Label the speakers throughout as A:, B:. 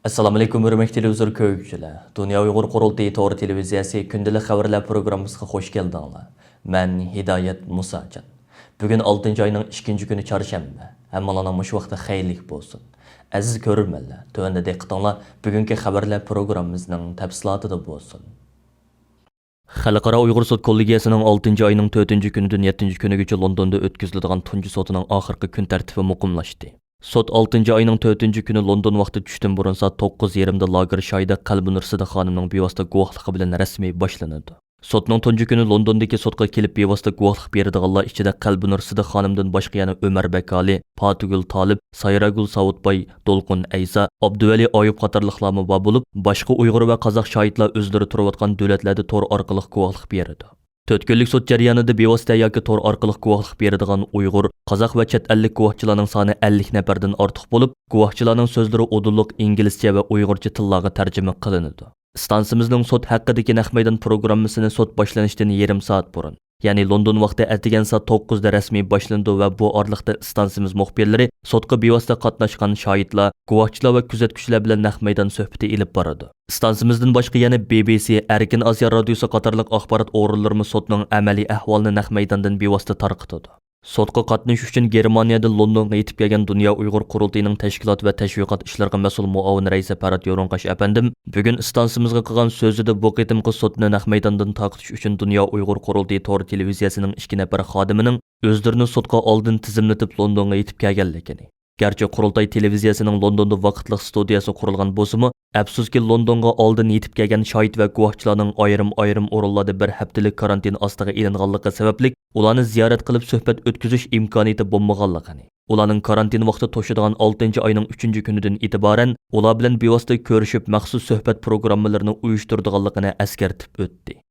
A: Assalamu alaykum hörmətli televizor ko'ruvchilar. Dunya Uyghur Qurultiyi to'g'ri televiziyasi kündəlik xəvərlər proqramımızga xoş gəldinglar. Mən Hidayət Musacan. Bugün 6 ayının 2 günü çarşamba. Hammalarning mush vaqti xeyirlik bo'lsin. Aziz ko'rurmanlar, tövəndə diqqətinglar bugünkü xəvərlər proqramımızın təfsilatida bo'lsin. Xalqaro Uyghur sud kollegiyasining 6 ayının 4 kunidan 7 kunigacha Londonda o'tkaziladigan tunji sotining oxirgi kun tartibi muqimlashdi. Sot 6 ayının 4 günü London vaqti tushdan burun saat 9:20da Lager Shayda Qalbi Nursida xonimning bevosita guvohligi bilan rasmiy boshlanadi. Sotning tunji kuni Londondagi sotga kelib bevosita guvohlik beradiganlar ichida Qalbi Nursida xonimdan boshqa yana Ömer Bekali, Fatugul Talib, Sayragul Savutbay, Dolqun Aysa, Abduvali Oyub qatorliqlar bor bo'lib, boshqa Uyg'ur va qozoq shohidlar o'zlari turayotgan davlatlarda tor orqali guvohlik beradi. 4 kunlik sud jarayonida bevosita yoki tor orqali guvohlik beradigan Uyg'ur, qozoq va chet ellik guvohchilarning soni 50 nafardan ortiq bo'lib, guvohchilarning so'zlari udulliq inglizcha va uyg'urcha tillarga tarjima qilinadi. Stansimizning sud haqidagi naq maydon programmasini sud boshlanishidan yarim soat burun, ya'ni London vaqti ertagan soat 9 da rasmiy boshlandi va bu oraliqda stansimiz muxbirlari sudga bevosita qatnashgan shohidlar, guvohchilar va kuzatuvchilar bilan naq maydon suhbati olib boradi. Stansimizdan boshqa yana BBC, Erkin Osiyo radiosi qatorliq axborot o'rinlarimiz sudning amaliy ahvolini naq maydondan bevosita tarqatadi. Sotqa qatnash uchun Germaniyadan Londonga yetib kelgan Dunya Uyg'ur Qurultiyining tashkilot va tashviqot ishlariga mas'ul muavin raisi Parat Yo'ronqash apandim bugun stansimizga qilgan so'zida bu qitimqi sotni naq maydondan tarqatish uchun Dunya Uyg'ur Qurultiyi to'g'ri televiziyasining 2 nafar xodimining o'zlarini sotqa oldin tizimlatib Londonga yetib kelganligini. Garchi Qurultiyi televiziyasining Londonda vaqtliq studiyasi qurilgan bo'lsa-mu, afsuski Londonga oldin yetib kelgan shohid va guvohchilarning ayrim o'rinlarda bir haftalik karantin ostiga ilinganligi sababli ularni ziyorat qilib suhbat o'tkazish imkoniyati bo'lmaganligini. Ularning karantin vaqti to'shadigan 6 ayning 3 kunidan e'tiboran ular bilan bevosita ko'rishib maxsus suhbat programmalarini uyushtirganligini eskartib o'tdi.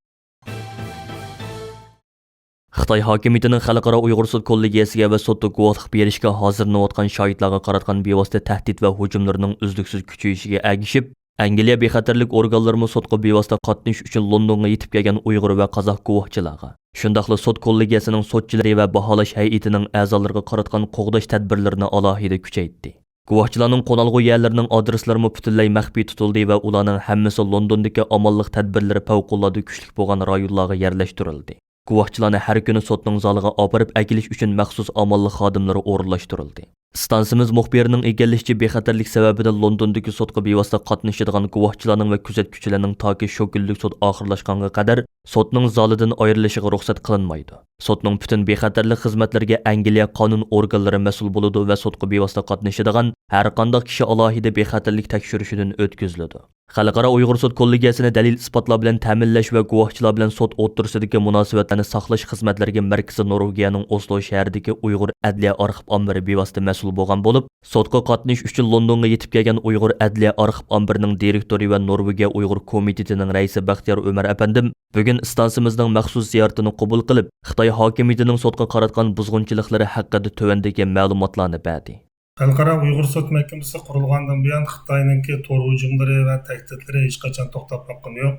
A: Xitoy hokimiyatining xalqaro Uyg'ur sud kollegiyasiga va sudda guvohlik berishga hozirlanayotgan shohidlarga qaratgan bevosita tahdid va hujumlarining uzluksiz kuchayishiga ergishib, Angliya bexatarlik organlari sudga bevosita qatnash uchun Londonga yetib kelgan Uyg'ur va qozoq guvohchilarga, shundaqla sud kollegiyasining sudchilari va baholash hay'atining a'zolariga qaratgan qo'g'dash tadbirlarini alohida kuchaytirdi. Guvohchilarning qo'nalg'u yerlarining adreslari butunlay maxfiy tutildi va ularning hammasi Londondagi amonlik tadbirlari favqulodda kuchli bo'lgan rayonlarga yerlashtirildi. Guvohchilarni har kuni sotning zaliga olib akilish uchun maxsus amonlik xodimlari o'rinlashtirildi. Stansimiz muxbirining egallashicha bexatarlik sababidan Londondagi sotga bevosita qatnashadigan guvohchilarning va kuzatuvchilarning toki shu kunlik sot oxirlashganga qadar sotning zalidan ayrilishiga ruxsat qilinmaydi. Sotning butun bexatarlik xizmatlariga Angliya qonun organlari mas'ul bo'ladi va sotga bevosita qatnashadigan har qanday kishi alohida bexatarlik tekshirishidan o'tkaziladi. Xalqaro Uyg'ur sud kollegiyasini dalil isbotlar bilan ta'minlash va guvohchilar bilan sud o'tirisidagi munosabatlarni saqlash xizmatlariga markazi Norvegiyaning Oslo shahridagi Uyg'ur adliya arxiv ombiri bevosita mas'ul bo'lgan bo'lib, sudga qatnash uchun Londonga yetib kelgan Uyg'ur adliya arxiv ombirining direktori va Norvegiya Uyg'ur komitetining raisi Baxtiyor Ömer apandim bugun stansimizning maxsus ziyoratini qabul qilib, Xitoy hokimiyatining sudga qaratgan buzg'unchiliklari haqida tövəndagi ma'lumotlarni berdi.
B: Xalqaro Uyg'ur sud mahkamasi qurilgandan buyon Xitoyninki to'r hujumlari va tahdidlari hech qachon to'xtab qolgani yo'q.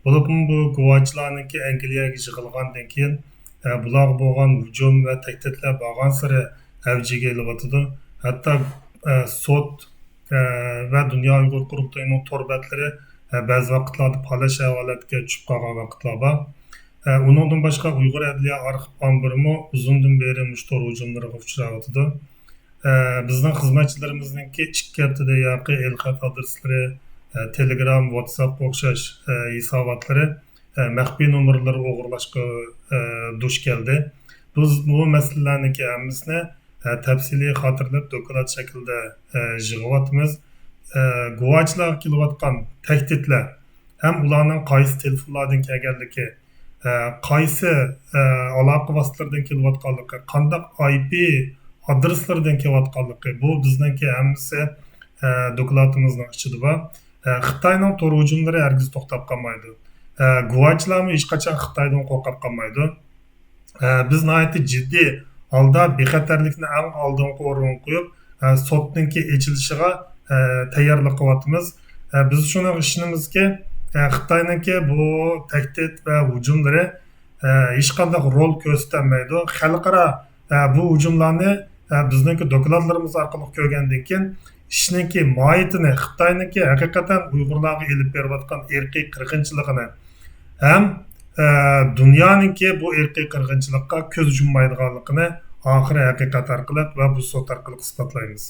B: Bo'libmi bu guvohchilarniki Angliyaga yig'ilgandan keyin bular bo'lgan hujum va tahdidlar borgan sari avjiga kelyapti. Hatto sud va Dunya Uyg'ur Qurultiyining to'rbatlari ba'zi vaqtlarda palash holatga tushib qolgan vaqtlar bor. Uningdan boshqa Uyg'ur adliya arxiv ombirimi uzundan beri to'r hujumlariga uchrayapti. Bizning xizmatchilarimizningki 2 haftada yoqi el-xat adreslari, Telegram, WhatsApp o'xshash hisobotlari maxfiy nomerlar o'g'irlashga duch keldi. Biz bu masalalarniki hammasini tafsiliy xotirlab doklad shaklida yig'yapmiz. Guvohchilarga kelayotgan tahdidlar ham ularning qaysi telefonlardan kelganligi, qaysi aloqa vositalaridan kelayotganligi, qanday IP adreslardan kelayotganligi bu bizningki hammasi dokladimizning ichida bor. Xitoyning to'r hujumlari hargiz to'xtab qolmaydi. Guvohchilarmi hech qachon Xitoydan qo'rqib qolmaydi. Biz nihoyatda jiddiy holda bexatarlikni eng oldingi o'ringa qo'yib, sotninki echilishiga tayyorlik qilyapmiz. Biz shuni ishimizki, Xitoyninki bu tahdid va hujumlari hech qanday rol ko'rsatmaydi. Xalqaro bu hujumlarni bizningki dokladlarimiz orqali ko'rgandan keyin ishninki mohiyatini, Xitoyniki haqiqatan Uyg'urlarga elib berayotgan irqiy qirg'inchiligini ham dunyoninki bu irqiy qirg'inchilikqa ko'z yummaydiganligini oxiri haqiqat orqali va bu sot orqali isbotlaymiz.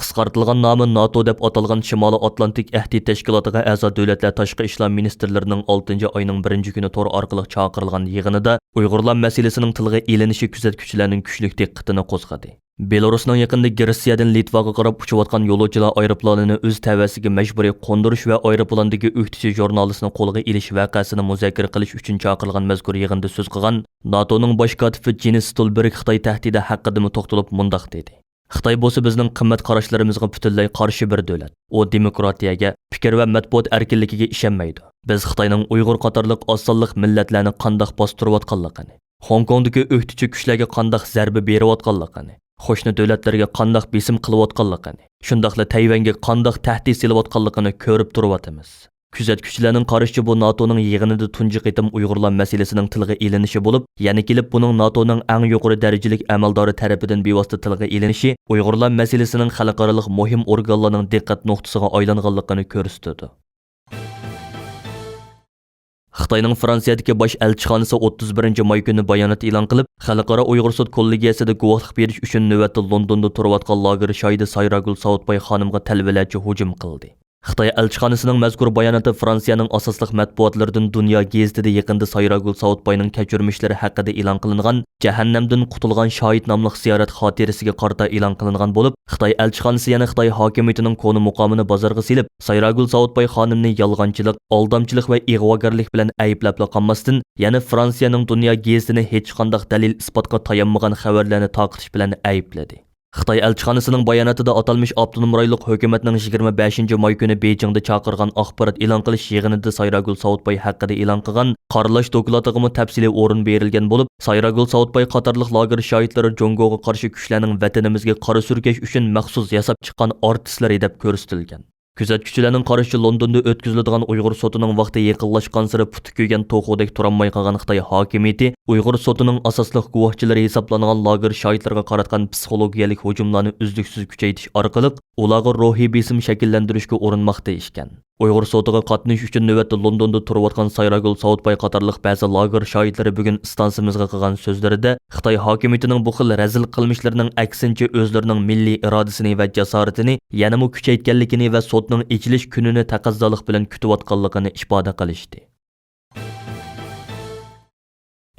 A: Qisqartılgan nomi NATO deb atalgan Shimoliy Atlantik Ahdi Tashkilotiga a'zo davlatlar tashqi ishlar ministrlarining 6 oyning 1 kuni to'r orqali chaqirilgan yig'inida Uyg'urlar masalasining tilga ilinishi kuzatuvchilarning kuchli diqqatini qo'zg'adi. Belarusning yaqinda Gretsiyadan Litvaga qarab uchayotgan yo'lovchilar aeroplanini o'z tavasiga majburiy qo'ndirish va aeroplandagi o'qituvchi jurnalistni qo'lga ilish voqeasini muzokara qilish uchun chaqirilgan mazkur yig'inda so'z qilgan NATOning bosh kotibi Jens Stoltenberg Xitoy tahdidi haqida to'xtalib mundaq dedi. Xitoy bo'lsa bizning qimmat qarashlarimizga butunlay qarshi bir davlat. U demokratiyaga, fikr va matbuot erkinligiga ishonmaydi. Biz Xitoyning Uyg'ur qatorliq oz sonliq millatlarni qandoq bostirayotganligini, Hong Kongdagi o'qituvchi kuchlarga qandoq zarba berayotganligini, qo'shni davlatlarga qandoq besim qilayotganligini, shundaqla Tayvanga qandoq tahdid silayotganligini ko'rib turibmiz. Kuzatuvchilarning qarashicha bu NATOning yig'inida tunji qitim Uyg'urlar masalasining tilga ilinishi bo'lib, yana kelib buning NATOning eng yuqori darajalik amaldori tarafidan bevosita tilga ilinishi Uyg'urlar masalasining xalqaro muhim organlarning diqqat nuqtasiga aylanganligini ko'rsatdi. Xitoyning Fransiyadagi bosh elchixonasi 31 may kuni bayonot e'lon qilib, xalqaro Uyg'ur sud kollegiyasida guvohlik berish uchun navbatda Londonda turayotgan lager shohidi Sayragul Saudbay xonimga talvalarcha hujum qildi. Xitoy elchixonasining mazkur bayonoti Fransiyaning asosli matbuotlaridan Dunya gazetida yaqinda Sayragul Saudbayning kechirmishlari haqida e'lon qilingan Jahannamdan qutulgan shohid nomli ziyorat xotirasiga qarata e'lon qilingan bo'lib, Xitoy elchixonasi yana Xitoy hokimiyatining qonun muqomini bozorga silib, Sayragul Saudbay xonimni yolg'onchilik, aldamchilik va ig'vogarlik bilan ayblab qolmasdan, yana Fransiyaning Dunya gazetini hech qanday dalil isbotga tayanmagan xabarlarni taqitish bilan aybladi. Xitoy elchixonasining bayonotida atalmış avtonom rayonlik hukumatning 25 may kuni Beijingda chaqirgan axborot e'lon qilish yig'inida Sayragul Saudbay haqida e'lon qilgan qaralash doklatiga tafsiliy o'rin berilgan bo'lib, Sayragul Saudbay qatorliq lager shohidlari Jongoga qarshi kuchlarning vatanimizga qora surkash uchun maxsus yasab chiqqan artistlar deb ko'rsatilgan. Kuzatuvchilarning qarashicha Londonda o'tkaziladigan Uyg'ur sotining vaqti yaqinlashgan sari puti kuygan to'qudek turolmay qolgan Xitoy hokimiyati Uyg'ur sotining asosli guvohchilari hisoblangan lager shohidlarga qaratgan psixologiyalik hujumlarni uzluksiz kuchaytirish orqali ularga ruhiy besim shakllantirishga urinmoqda ekan. Uyg'ur sotiga qatnash uchun navbatda Londonda turayotgan Sayragul Saudbay qatorliq ba'zi lager shohidlari bugun stansimizga qilgan so'zlarida Xitoy hokimiyatining bu xil razil qilmishlarining aksincha o'zlarining milliy irodasini va jasoratini yanada kuchaytganligini va sotning ichilish kunini taqozolik bilan kutayotganligini ifoda qilishdi.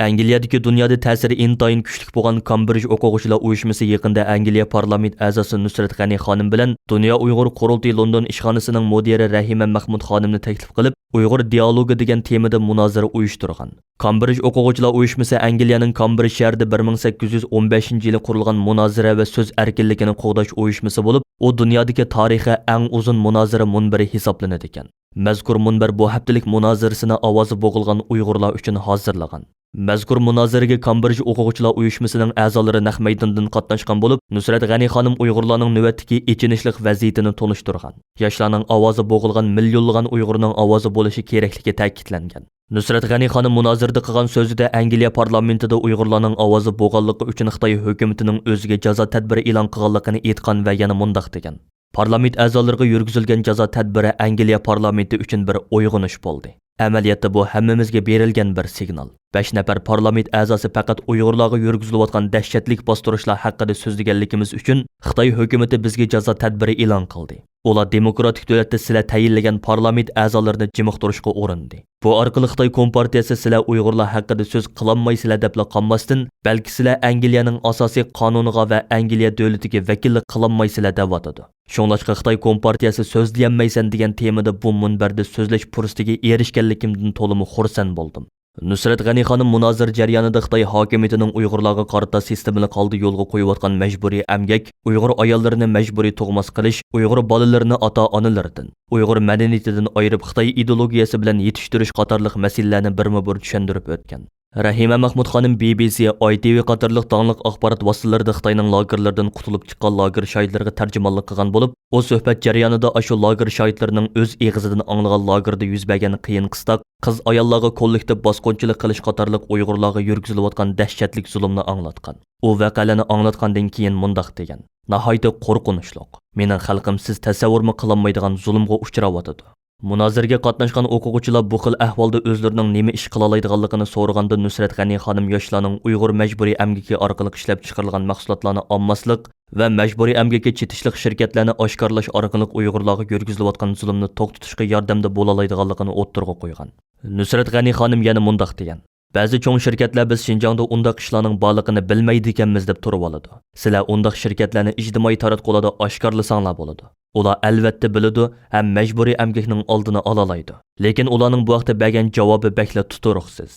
A: Angliyadagi dunyoda ta'siri intayin kuchli bo'lgan Cambridge o'quvchilar uyushmasi yaqinda Angliya parlament a'zosi Nusrat G'ani xonim bilan Dunya Uyg'ur Qurultiyi London ishxonasining mudiri Rahima Mahmud xonimni taklif qilib, Uyg'ur dialogi degan temada munozara uyushtirgan. Cambridge o'quvchilar uyushmasi Angliyaning Cambridge shahrida 1815-yili qurilgan munozara va so'z erkinligini qo'g'dash uyushmasi bo'lib, u dunyodagi tarixi eng uzun munozara munbari hisoblanadi ekan. Mazkur munbar bu haftalik munozarasini ovozi bo'g'ilgan Uyg'urlar uchun hozirlagan. Mazkur munozaraga Cambridge o'quvchilar uyushmasining a'zolari naq maydondan qatnashgan bo'lib, Nusrat G'ani xonim Uyg'urlarning navbatdagi ichinishlik vaziyatini tonishtirgan. Yoshlarning ovozi bo'g'ilgan millionlagan Uyg'urning ovozi bo'lishi kerakligi ta'kidlangan. Nusrat G'ani xonim munozarada qilgan so'zida Angliya parlamentida Uyg'urlarning ovozi bo'g'anligi uchun Xitoy hukumatining o'ziga jazo tadbiri e'lon qilganligini aytgan va yana mundaq degan. Parlament a'zolariga yurgizilgan jazo tadbiri Angliya parlamenti uchun bir uyg'unish bo'ldi. Amaliyotda bu hammamizga berilgan bir signal. 5 nafar parlament a'zosi faqat Uyg'urlarga yurgizilayotgan dahshatlik bostirishlar haqida so'zlaganligimiz uchun Xitoy hukumati bizga jazo tadbiri e'lon qildi. Ular demokratik davlatda sizlar tayinlagan parlament a'zolarini jimiqtirishga urindi. Bu orqali Xitoy kompartiyasi sizlar Uyg'urlar haqida so'z qilolmaysizlar deb qolmasdan, balki sizlar Angliyaning asosiy qonuniga va Angliya davlatiga vakillik qilolmaysizlar deb atadi. Shunlashqa Xitoy kompartiyasi so'zlayolmaysan degan temada bu munbarda so'zlash fursatiga erishganligimdan to'liq xursand bo'ldim. Nusrat G'ani xonim munozir jarayonida Xitoy hokimiyatining Uyg'urlarga qarata sistemini qoldi yo'lga qo'yayotgan majburiy emgak, Uyg'ur ayollarini majburiy tug'mas qilish, Uyg'ur bolalarini ota-onalaridan, Uyg'ur madaniyatidan ayirib Xitoy ideologiyasi bilan yetishtirish qatorliq masalalarni birma-bir tushuntirib o'tgan. Rahima Mahmud xonim BBC, ITV qatorliq dаңlıq axborot vositalarida Xitoyning lagerlaridan qutulib chiqqan lager shohidlariga tarjimonlik qilgan bo'lib, o suhbat jarayonida ashu lager shohidlarining o'z eg'izidan anglagan lagerda yuz bergan qiyin qistoq, qiz ayollarga kollektiv bosqinchilik qilish qatorliq Uyg'urlarga yurgizilayotgan dahshatlik zulmni anglatgan. U voqealarni anglatgandan keyin mundaq degan: "Nihoyat qo'rqinchli. Mening xalqim siz tasavvurmi qilolmaydigan zulmga uchrayotdi." Munozirga qatnashgan o'quvchilar bu xil ahvolda o'zlarining nima ish qila oladiganligini so'raganda Nusrat G'ani xonim yoshlarning Uyg'ur majburiy amgaki orqali ishlab chiqarilgan mahsulotlarni olmaslik va majburiy amgaki chetishlik shirkatlarni oshkorlash orqali Uyg'urlarga yurgizilayotgan zulmni to'xtatishga yordamda bo'la oladiganligini o'ttirg'a qo'ygan. Nusrat G'ani xonim yana mundaq degan: "Ba'zi cho'ng shirkatlar biz Xinjiangda undaq ishlarning borligini bilmaydi ekanmiz deb turib oladi. Sizlar undaq shirkatlarni ijtimoiy taratqularda oshkorlasanglar bo'ladi. Ular albatta biladi ham majburiy amgakning oldini olalaydi. Lekin ularning bu vaqtda bergan javobi bakla tuturuqsiz.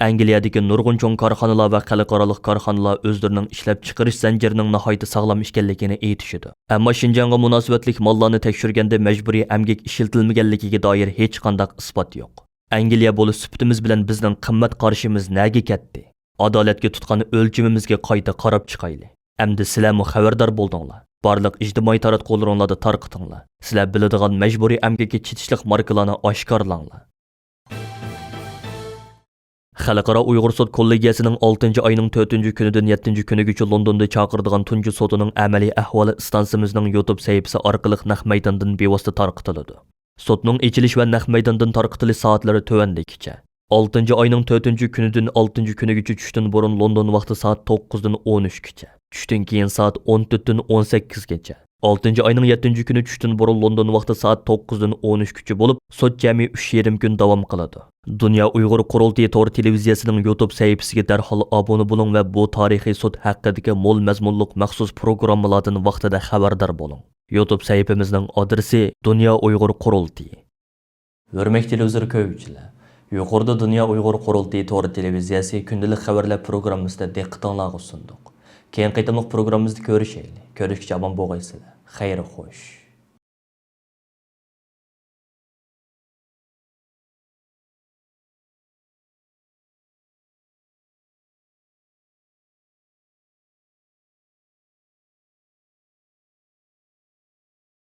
A: Angliyadagi nurg'un cho'ng korxonalar va xalqarалық korxonalar o'zlarining ishlab chiqarish zanjirining nihoyat sog'lom ekanligini aytishadi. Ammo Xinjiangga munosabatlik mollarni tekshirganda majburiy amgak ishiltilmaganligiga doir hech qanday isbot yo'q. Angliya bo'li sifatimiz bilan bizning qimmat qarshimiz naga ketdi. Adolatga tutgan o'lchimimizga qayta qarab chiqayli. Endi sizlarmi xabardor bo'ldinglar. Barliq ijtimoiy taratqularlarda tarqitinglar. Sizlar biladigan majburiy amgakka chetishlik markalarni oshkorlanglar." Xalqaro Uyg'ur sud kollegiyasining 6-oyning 4-kunidan 7-kunigacha Londonda chaqirdigan tunji sotining amaliy ahvoli stansimizning YouTube sahifasi orqali naq maydondan bevosita tarqitiladi. Sotning ichilish va naq maydondan tarqitilish soatlari tovandikicha. 6-oyning 4-kunidan 6-kunigacha tushdan burun London vaqti soat 9dan 13 gacha. Tushdan keyin soat 14dan 18 gacha. 6-oyning 7-kuni tushdan burun London vaqti soat 9dan 13 gacha bo'lib, sot jami 3,5 kun davom qiladi. Dunya Uyg'ur Qurultiyi to'g'ri televiziyasining YouTube sahifasiga darhol obuna bo'ling va bu tarixiy sud haqidagi mo'l mazmunliq maxsus programmalardan vaqtida xabardor bo'ling. YouTube sahifamizning adresi Dunya Uyg'ur Qurultiyi. Hurmatli televizor ko'ruvchilar, yuqorida Dunya Uyg'ur Qurultiyi to'g'ri televiziyasi kündəlik xəvərlər proqrammisida diqqətinizə sunduq. Keyin qaytamlıq proqramımızda görüşəylik. Görüşkəcə aman boğaysızlar. Xeyri xoş.